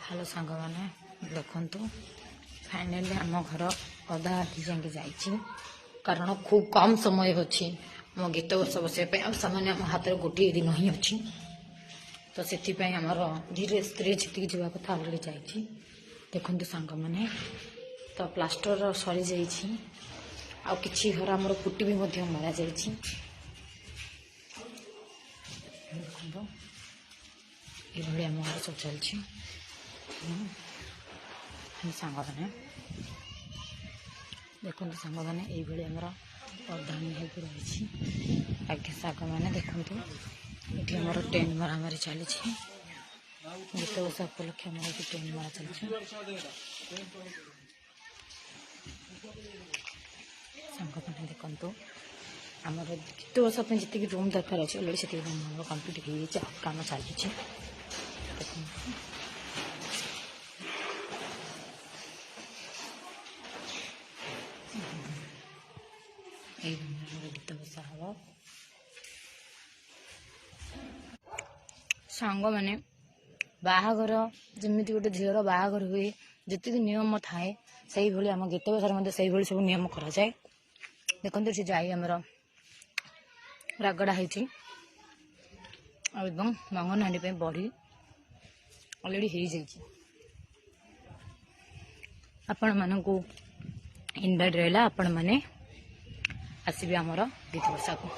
Hello सांग मैंने देखु फाइनाली आम घर अधा आधी जाके जाइए कारण खूब कम समय अच्छी मो गीत बस बसवाई सामान्य आम हाथ में गोटे दिन ही अच्छी तो से आमर धीरे धीरे जी जा कथा अलरेडी जाइए देखु सांग मैंने तो प्लास्टर सरी जाइए आ कि घर आमर पुटी भी मारा जाइए ये आम घर सब चलती सांग मैंने देखो सांग मैंने ये आमर अधाणी हो रही आगे सांग मैंने देखु ये आमर टेंट मारामारी चली गीत बस उपलक्षे आम टेंट मारा चलती सांग मैंने देखु आमर गीत बसा जी रूम दरकार अच्छे अलरेडी से रूम कम्प्लीट हो जाए कम चली गीत बसा हम सांग मैंने बाहागर जमी गोटे झीर बाहागर हुए जी नियम थाए से भाई आम गीत बसार से भाई सब नियम कराए देखते से जाई आमर रागड़ा है मंगन हांडी बड़ी अलरेडी हो जाइए आपण मानू इनवाइट रहा आपण मैंने आसबे आमर गीत बसा को।